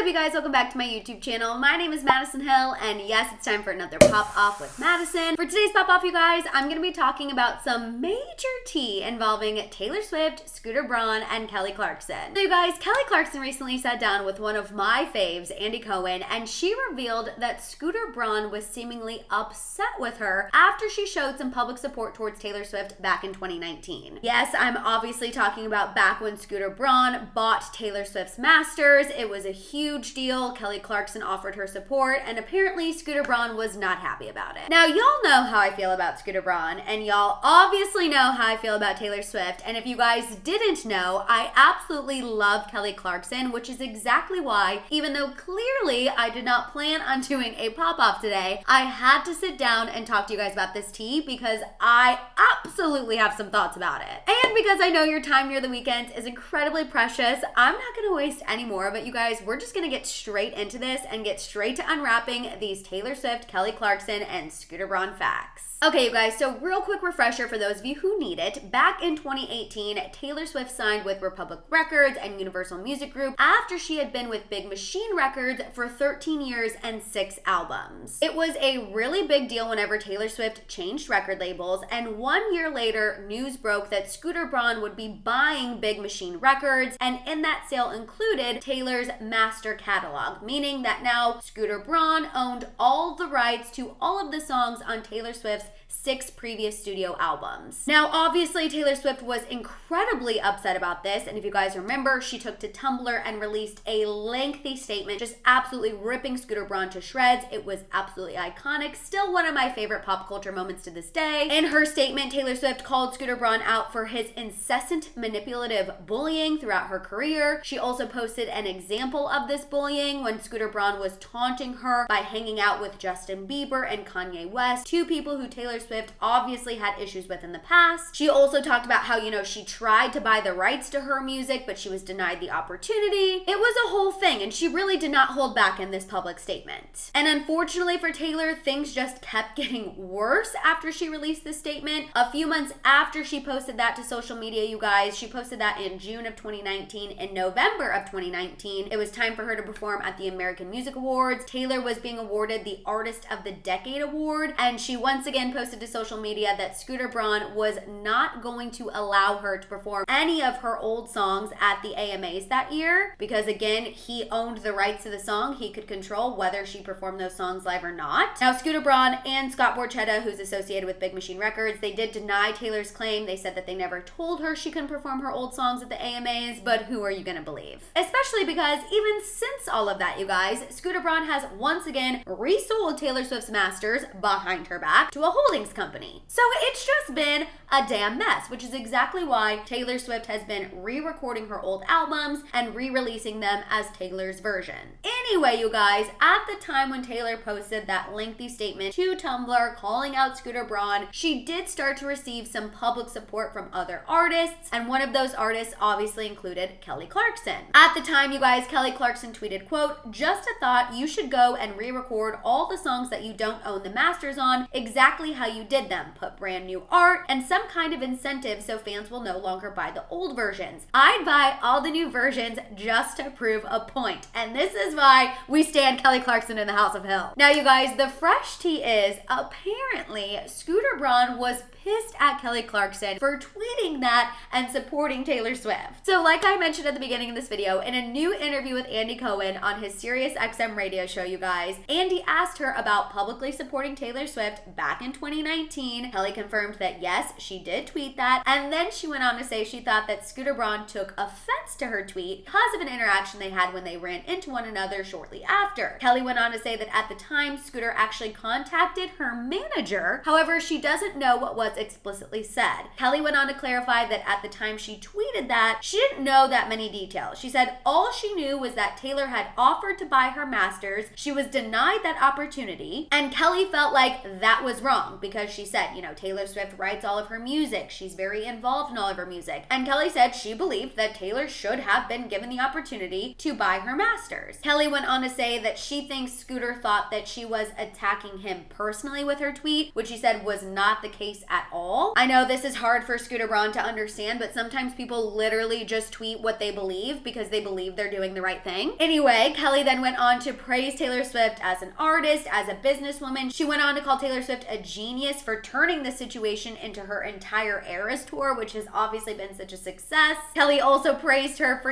you guys? Welcome back to my YouTube channel. My name is Madison Hill, and yes, it's time for another Pop Off with Madison. For today's Pop Off, you guys, I'm going to be talking about some major tea involving Taylor Swift, Scooter Braun, and Kelly Clarkson. So you guys, Kelly Clarkson recently sat down with one of my faves, Andy Cohen, and she revealed that Scooter Braun was seemingly upset with her after she showed some public support towards Taylor Swift back in 2019. Yes, I'm obviously talking about back when Scooter Braun bought Taylor Swift's masters. It was a huge deal. Kelly Clarkson offered her support, and apparently Scooter Braun was not happy about it. Now, y'all know how I feel about Scooter Braun, and y'all obviously know how I feel about Taylor Swift, and if you guys didn't know, I absolutely love Kelly Clarkson, which is exactly why, even though clearly I did not plan on doing a pop-off today, I had to sit down and talk to you guys about this tea because I absolutely have some thoughts about it. And because I know your time near the weekend is incredibly precious, I'm not going to waste any more of it, you guys. We're just going to get straight into this and get straight to unwrapping these Taylor Swift, Kelly Clarkson, and Scooter Braun facts. Okay, you guys, so real quick refresher for those of you who need it. Back in 2018, Taylor Swift signed with Republic Records and Universal Music Group after she had been with Big Machine Records for 13 years and 6 albums. It was a really big deal whenever Taylor Swift changed record labels, and 1 year later, news broke that Scooter Braun would be buying Big Machine Records, and in that sale included Taylor's master catalog, meaning that now Scooter Braun owned all the rights to all of the songs on Taylor Swift's 6 previous studio albums. Now, obviously, Taylor Swift was incredibly upset about this, and if you guys remember, she took to Tumblr and released a lengthy statement just absolutely ripping Scooter Braun to shreds. It was absolutely iconic, still one of my favorite pop culture moments to this day. In her statement, Taylor Swift called Scooter Braun out for his incessant manipulative bullying throughout her career. She also posted an example of this bullying when Scooter Braun was taunting her by hanging out with Justin Bieber and Kanye West, 2 people who Taylor Swift obviously had issues with in the past. She also talked about how, she tried to buy the rights to her music, but she was denied the opportunity. It was a whole thing, and she really did not hold back in this public statement. And unfortunately for Taylor, things just kept getting worse after she released this statement. A few months after she posted that to social media, you guys, she posted that in June of 2019. In November of 2019, it was time for her to perform at the American Music Awards. Taylor was being awarded the Artist of the Decade Award, and she once again posted to social media that Scooter Braun was not going to allow her to perform any of her old songs at the AMAs that year because, again, he owned the rights to the song. He could control whether she performed those songs live or not. Now, Scooter Braun and Scott Borchetta, who's associated with Big Machine Records, they did deny Taylor's claim. They said that they never told her she couldn't perform her old songs at the AMAs, but who are you gonna believe? Especially because even since all of that, you guys, Scooter Braun has once again resold Taylor Swift's masters behind her back to a holdings company. So it's just been a damn mess, which is exactly why Taylor Swift has been re-recording her old albums and re-releasing them as Taylor's version. Anyway, you guys, at the time when Taylor posted that lengthy statement to Tumblr calling out Scooter Braun, she did start to receive some public support from other artists, and one of those artists obviously included Kelly Clarkson. At the time, you guys, Kelly Clarkson tweeted, quote, "Just a thought, you should go and re-record all the songs that you don't own the masters on exactly how you did them. Put brand new art and some kind of incentive so fans will no longer buy the old versions. I'd buy all the new versions just to prove a point." And this is why we stand Kelly Clarkson in the House of Hill. Now, you guys, the fresh tea is apparently Scooter Braun was pissed at Kelly Clarkson for tweeting that and supporting Taylor Swift. So like I mentioned at the beginning of this video, in a new interview with Andy Cohen on his SiriusXM radio show, you guys, Andy asked her about publicly supporting Taylor Swift back in 2019. Kelly confirmed that yes, she did tweet that, and then she went on to say she thought that Scooter Braun took offense to her tweet because of an interaction they had when they ran into one another shortly after. Kelly went on to say that at the time, Scooter actually contacted her manager. However, she doesn't know what was explicitly said. Kelly went on to clarify that at the time she tweeted that, she didn't know that many details. She said all she knew was that Taylor had offered to buy her masters. She was denied that opportunity, and Kelly felt like that was wrong because she said, Taylor Swift writes all of her music. She's very involved in all of her music. And Kelly said she believed that Taylor should have been given the opportunity to buy her masters. Kelly went went on to say that she thinks Scooter thought that she was attacking him personally with her tweet, which she said was not the case at all. I know this is hard for Scooter Braun to understand, but sometimes people literally just tweet what they believe because they believe they're doing the right thing. Anyway, Kelly then went on to praise Taylor Swift as an artist, as a businesswoman. She went on to call Taylor Swift a genius for turning the situation into her entire Eras tour, which has obviously been such a success. Kelly also praised her for,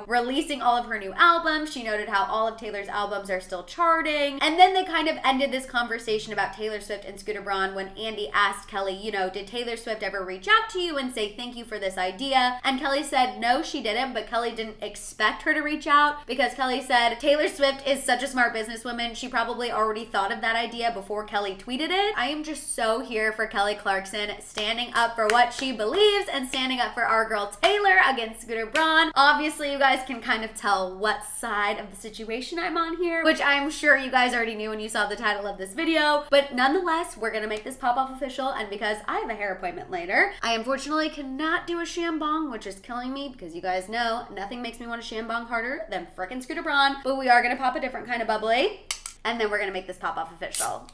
releasing all of her new albums. She noted how all of Taylor's albums are still charting. And then they kind of ended this conversation about Taylor Swift and Scooter Braun when Andy asked Kelly, did Taylor Swift ever reach out to you and say thank you for this idea? And Kelly said no, she didn't, but Kelly didn't expect her to reach out because Kelly said Taylor Swift is such a smart businesswoman. She probably already thought of that idea before Kelly tweeted it. I am just so here for Kelly Clarkson standing up for what she believes and standing up for our girl Taylor against Scooter Braun. Obviously, you guys can kind of tell what side of the situation I'm on here, which I'm sure you guys already knew when you saw the title of this video, but nonetheless, we're gonna make this pop-off official, and because I have a hair appointment later, I unfortunately cannot do a shambong, which is killing me because you guys know nothing makes me want to shambong harder than frickin' Scooter Braun, but we are gonna pop a different kind of bubbly, and then we're gonna make this pop-off official.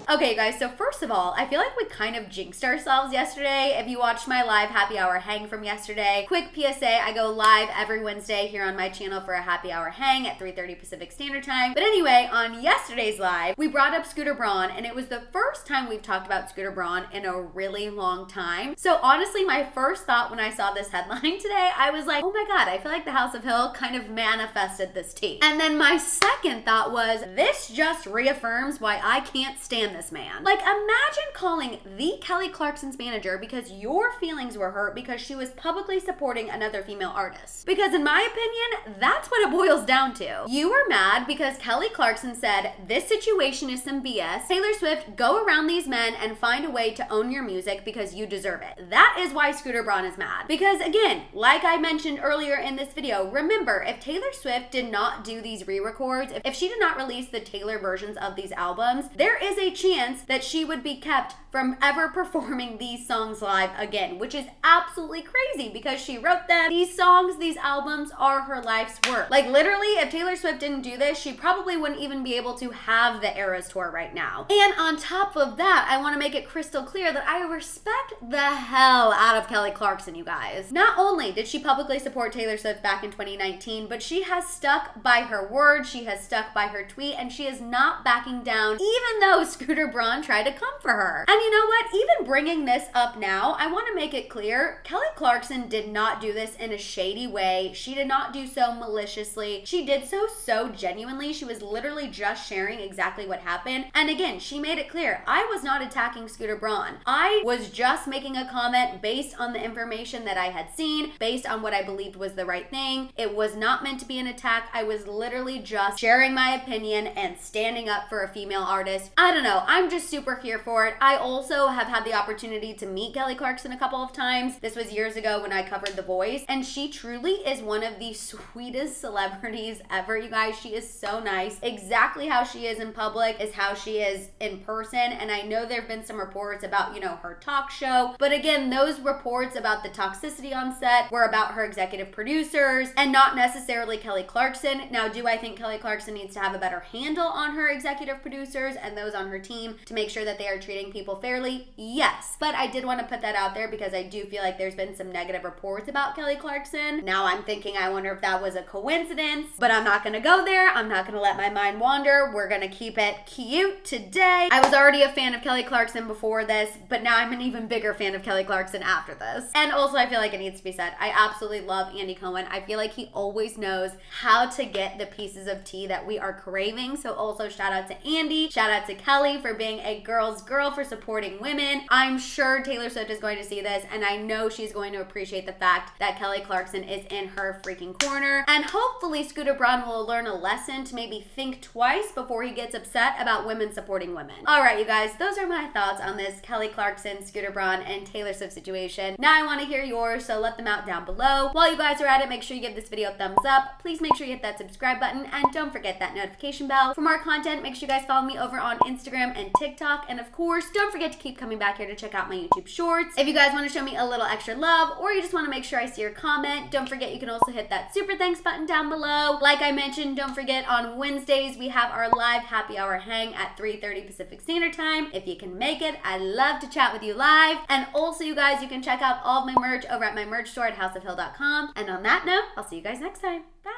Okay, guys, so first of all, I feel like we kind of jinxed ourselves yesterday. If you watched my live happy hour hang from yesterday, quick PSA, I go live every Wednesday here on my channel for a happy hour hang at 3:30 Pacific Standard Time. But anyway, on yesterday's live, we brought up Scooter Braun, and it was the first time we've talked about Scooter Braun in a really long time. So honestly, my first thought when I saw this headline today, I was like, oh my God, I feel like the House of Hill kind of manifested this tea. And then my second thought was, this just reaffirms why I can't stand this man. Like, imagine calling the Kelly Clarkson's manager because your feelings were hurt because she was publicly supporting another female artist. Because in my opinion, that's what it boils down to. You were mad because Kelly Clarkson said, this situation is some BS. Taylor Swift, go around these men and find a way to own your music because you deserve it. That is why Scooter Braun is mad. Because again, like I mentioned earlier in this video, remember, if Taylor Swift did not do these re-records, if she did not release the Taylor versions of these albums, there is a chance that she would be kept from ever performing these songs live again, which is absolutely crazy because she wrote them. These songs, these albums are her life's work. Like literally, if Taylor Swift didn't do this, she probably wouldn't even be able to have the Eras tour right now. And on top of that, I want to make it crystal clear that I respect the hell out of Kelly Clarkson, you guys. Not only did she publicly support Taylor Swift back in 2019, but she has stuck by her word, she has stuck by her tweet, and she is not backing down even though Scooter Braun tried to come for her. And you know what? Even bringing this up now, I want to make it clear, Kelly Clarkson did not do this in a shady way. She did not do so maliciously. She did so genuinely. She was literally just sharing exactly what happened. And again, she made it clear, I was not attacking Scooter Braun. I was just making a comment based on the information that I had seen, based on what I believed was the right thing. It was not meant to be an attack. I was literally just sharing my opinion and standing up for a female artist. I don't know. I'm just super here for it. I also have had the opportunity to meet Kelly Clarkson a couple of times. This was years ago when I covered The Voice, and she truly is one of the sweetest celebrities ever, you guys. She is so nice. Exactly how she is in public is how she is in person, and I know there have been some reports about, her talk show, but again, those reports about the toxicity on set were about her executive producers and not necessarily Kelly Clarkson. Now, do I think Kelly Clarkson needs to have a better handle on her executive producers and those on her team to make sure that they are treating people fairly? Yes, but I did want to put that out there because I do feel like there's been some negative reports about Kelly Clarkson. Now I'm thinking, I wonder if that was a coincidence, but I'm not going to go there. I'm not going to let my mind wander. We're going to keep it cute today. I was already a fan of Kelly Clarkson before this, but now I'm an even bigger fan of Kelly Clarkson after this. And also, I feel like it needs to be said, I absolutely love Andy Cohen. I feel like he always knows how to get the pieces of tea that we are craving. So also shout out to Andy, shout out to Kelly for being a girl's girl, for supporting women. I'm sure Taylor Swift is going to see this, and I know she's going to appreciate the fact that Kelly Clarkson is in her freaking corner. And hopefully Scooter Braun will learn a lesson to maybe think twice before he gets upset about women supporting women. All right, you guys, those are my thoughts on this Kelly Clarkson, Scooter Braun, and Taylor Swift situation. Now I want to hear yours, so let them out down below. While you guys are at it, make sure you give this video a thumbs up. Please make sure you hit that subscribe button, and don't forget that notification bell. For more content, make sure you guys follow me over on Instagram Instagram and TikTok. And of course, don't forget to keep coming back here to check out my YouTube shorts. If you guys want to show me a little extra love, or you just want to make sure I see your comment, don't forget you can also hit that super thanks button down below. Like I mentioned, don't forget on Wednesdays we have our live happy hour hang at 3:30 Pacific Standard Time. If you can make it, I'd love to chat with you live. And also, you guys, you can check out all of my merch over at my merch store at houseofhill.com. And on that note, I'll see you guys next time. Bye.